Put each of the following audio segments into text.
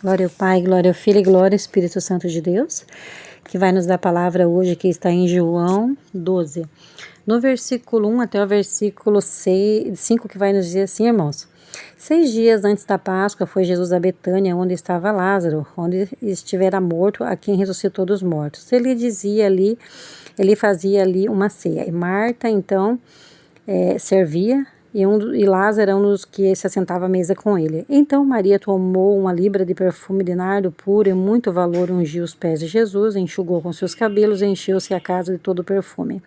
Glória ao Pai, glória ao Filho e glória ao Espírito Santo de Deus, que vai nos dar a palavra hoje, que está em João 12. No versículo 1 até o versículo 5, que vai nos dizer assim, irmãos. 6 dias antes da Páscoa foi Jesus a Betânia, onde estava Lázaro, onde estivera morto, a quem ressuscitou dos mortos. Ele fazia ali uma ceia. E Marta, então, servia, e Lázaro era um dos que se assentava à mesa com ele. Então Maria tomou uma libra de perfume de nardo puro e muito valor, ungiu os pés de Jesus, enxugou com seus cabelos e encheu-se a casa de todo o perfume.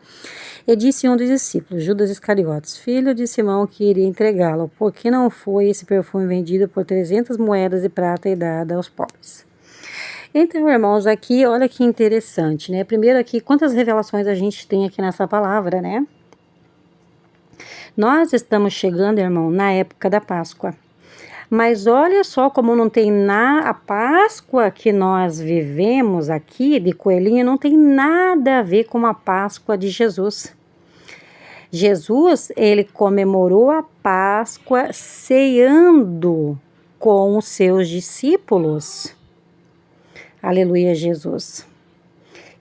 E disse um dos discípulos, Judas Iscariotes, filho de Simão, que iria entregá-lo, por que não foi esse perfume vendido por 300 moedas de prata e dado aos pobres? Então, irmãos, aqui, olha que interessante, né? Primeiro aqui, quantas revelações a gente tem aqui nessa palavra, né? Nós estamos chegando, irmão, na época da Páscoa. Mas olha só como não tem a Páscoa que nós vivemos aqui, de coelhinho, não tem nada a ver com a Páscoa de Jesus. Jesus, ele comemorou a Páscoa ceando com os seus discípulos. Aleluia, Jesus.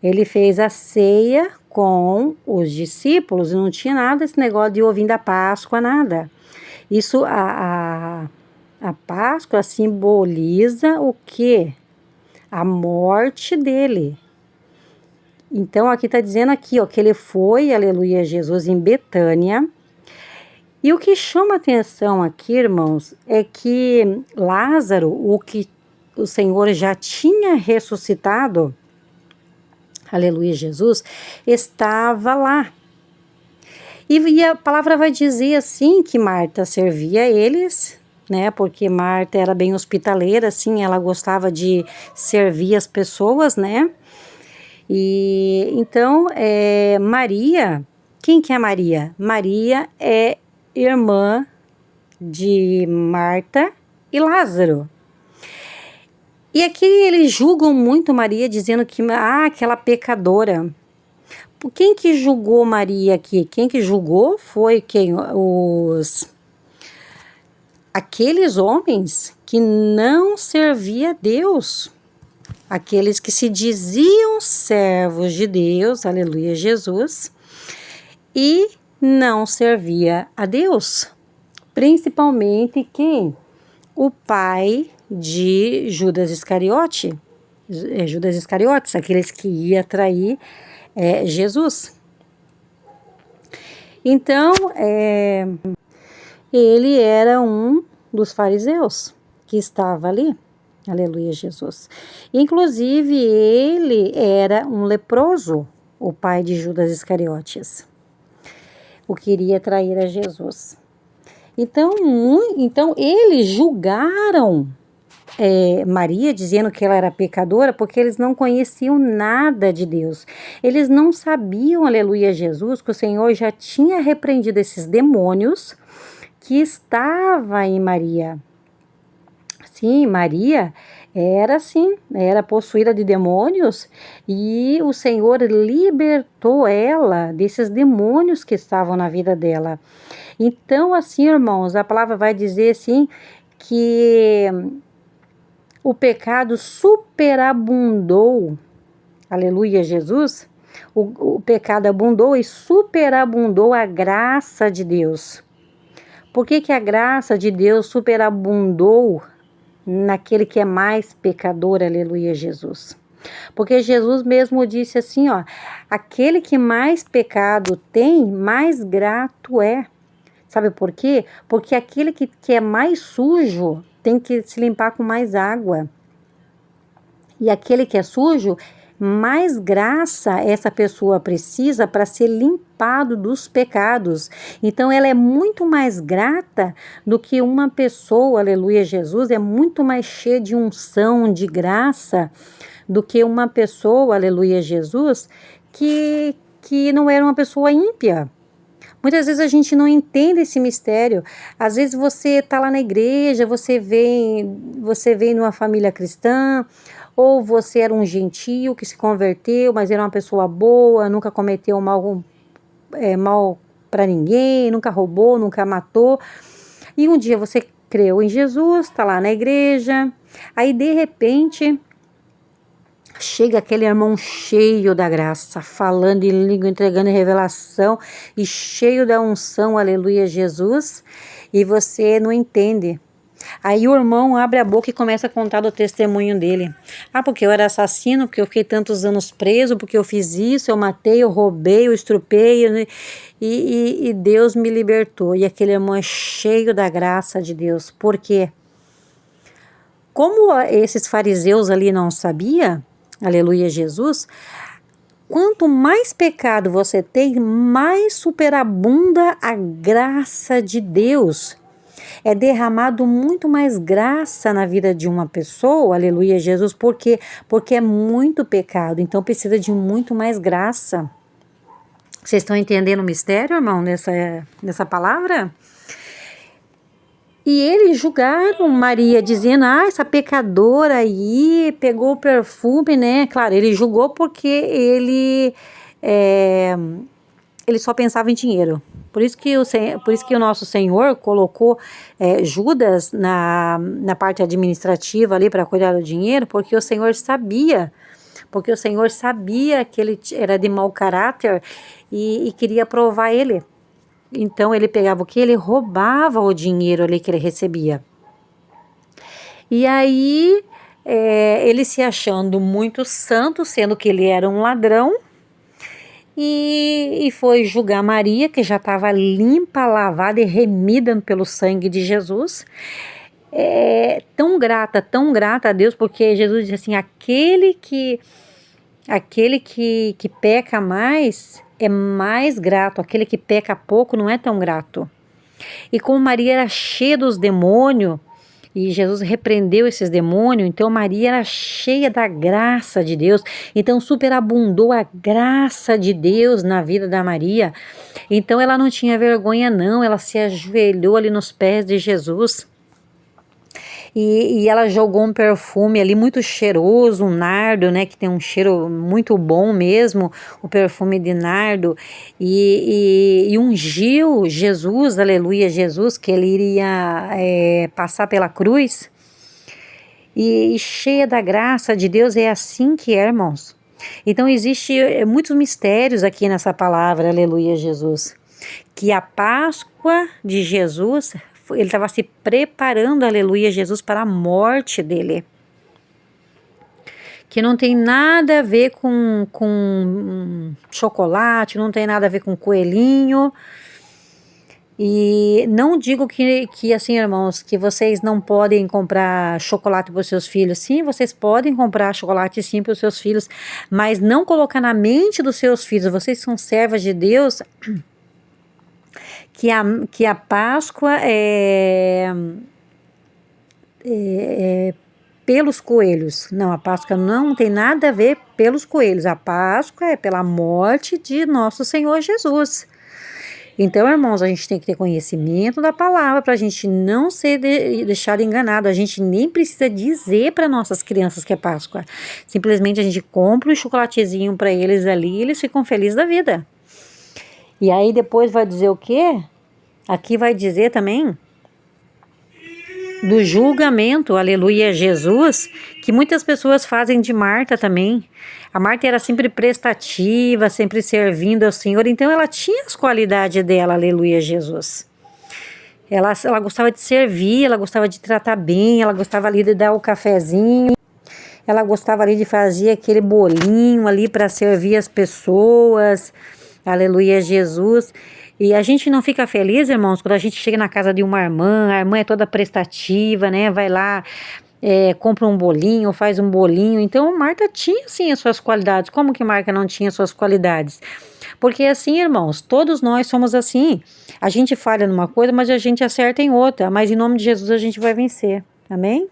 Ele fez a ceia com os discípulos, não tinha nada esse negócio de ovinho da Páscoa, nada. Isso, a Páscoa simboliza o quê? A morte dele. Então, aqui está dizendo aqui, ó, que ele foi, aleluia, Jesus, em Betânia. E o que chama atenção aqui, irmãos, é que Lázaro, o que o Senhor já tinha ressuscitado, aleluia, Jesus, estava lá. E a palavra vai dizer assim que Marta servia eles, né? Porque Marta era bem hospitaleira, assim, ela gostava de servir as pessoas, né? E então, Maria, quem que é Maria? Maria é irmã de Marta e Lázaro. E aqui eles julgam muito Maria, dizendo que, aquela pecadora. Quem que julgou Maria aqui? Quem que julgou foi aqueles homens que não serviam a Deus. Aqueles que se diziam servos de Deus, aleluia, Jesus, e não servia a Deus. Principalmente quem? O pai de Judas Iscariotes, aqueles que ia trair Jesus. Então, ele era um dos fariseus que estava ali. Aleluia, Jesus. Inclusive, ele era um leproso, o pai de Judas Iscariotes, o que iria trair a Jesus. Então eles julgaram Maria, dizendo que ela era pecadora, porque eles não conheciam nada de Deus. Eles não sabiam, aleluia, Jesus, que o Senhor já tinha repreendido esses demônios que estavam em Maria. Sim, Maria era possuída de demônios e o Senhor libertou ela desses demônios que estavam na vida dela. Então, assim, irmãos, a palavra vai dizer assim que o pecado superabundou, aleluia, Jesus, o pecado abundou e superabundou a graça de Deus. Por que a graça de Deus superabundou naquele que é mais pecador, aleluia, Jesus? Porque Jesus mesmo disse assim, ó, aquele que mais pecado tem, mais grato é. Sabe por quê? Porque aquele que é mais sujo tem que se limpar com mais água. E aquele que é sujo, mais graça essa pessoa precisa para ser limpado dos pecados. Então ela é muito mais grata do que uma pessoa, aleluia, Jesus, é muito mais cheia de unção, de graça, do que uma pessoa, aleluia, Jesus, que não era uma pessoa ímpia. Muitas vezes a gente não entende esse mistério. Às vezes você está lá na igreja, você vem numa família cristã, ou você era um gentio que se converteu, mas era uma pessoa boa, nunca cometeu mal para ninguém, nunca roubou, nunca matou. E um dia você creu em Jesus, está lá na igreja. Aí, de repente, chega aquele irmão cheio da graça, falando em língua, entregando revelação e cheio da unção, aleluia, Jesus, e você não entende. Aí o irmão abre a boca e começa a contar do testemunho dele. Ah, porque eu era assassino, porque eu fiquei tantos anos preso, porque eu fiz isso, eu matei, eu roubei, eu estrupei, e Deus me libertou. E aquele irmão é cheio da graça de Deus. Por quê? Como esses fariseus ali não sabiam, aleluia Jesus, quanto mais pecado você tem, mais superabunda a graça de Deus. É derramado muito mais graça na vida de uma pessoa, aleluia Jesus, porque é muito pecado, então precisa de muito mais graça. Vocês estão entendendo o mistério, irmão, nessa palavra? E eles julgaram Maria, dizendo, essa pecadora aí pegou o perfume, né? Claro, ele julgou porque ele só pensava em dinheiro. Por isso que o nosso Senhor colocou Judas na parte administrativa ali para cuidar do dinheiro, porque o Senhor sabia que ele era de mau caráter e queria provar ele. Então ele pegava o que? Ele roubava o dinheiro ali que ele recebia. E aí ele se achando muito santo, sendo que ele era um ladrão, e foi julgar Maria, que já estava limpa, lavada e remida pelo sangue de Jesus. Tão grata a Deus, porque Jesus disse assim, aquele que peca mais é mais grato, aquele que peca pouco não é tão grato. E como Maria era cheia dos demônios, e Jesus repreendeu esses demônios, então Maria era cheia da graça de Deus, então superabundou a graça de Deus na vida da Maria. Então ela não tinha vergonha não, ela se ajoelhou ali nos pés de Jesus. E ela jogou um perfume ali muito cheiroso, um nardo, né, que tem um cheiro muito bom mesmo, o perfume de nardo, e ungiu Jesus, aleluia, Jesus, que ele iria passar pela cruz, e cheia da graça de Deus, é assim que é, irmãos. Então existe muitos mistérios aqui nessa palavra, aleluia, Jesus, que a Páscoa de Jesus, ele estava se preparando, aleluia, Jesus, para a morte dele. Que não tem nada a ver com chocolate, não tem nada a ver com coelhinho. E não digo que assim, irmãos, que vocês não podem comprar chocolate para os seus filhos. Sim, vocês podem comprar chocolate sim para os seus filhos, mas não colocar na mente dos seus filhos, vocês são servas de Deus, que a Páscoa é pelos coelhos. Não, a Páscoa não tem nada a ver pelos coelhos. A Páscoa é pela morte de nosso Senhor Jesus. Então, irmãos, a gente tem que ter conhecimento da palavra para a gente não ser deixado enganado. A gente nem precisa dizer para nossas crianças que é Páscoa. Simplesmente a gente compra um chocolatezinho para eles ali e eles ficam felizes da vida. E aí depois vai dizer o quê? Aqui vai dizer também do julgamento, aleluia, Jesus, que muitas pessoas fazem de Marta também. A Marta era sempre prestativa, sempre servindo ao Senhor, então ela tinha as qualidades dela, aleluia, Jesus. Ela gostava de servir, ela gostava de tratar bem, ela gostava ali de dar o cafezinho, ela gostava ali de fazer aquele bolinho ali para servir as pessoas, aleluia, Jesus. E a gente não fica feliz, irmãos, quando a gente chega na casa de uma irmã, a irmã é toda prestativa, né? Vai lá, compra um bolinho, faz um bolinho. Então, Marta tinha, sim, as suas qualidades. Como que Marta não tinha suas qualidades? Porque assim, irmãos, todos nós somos assim. A gente falha numa coisa, mas a gente acerta em outra. Mas em nome de Jesus a gente vai vencer. Amém?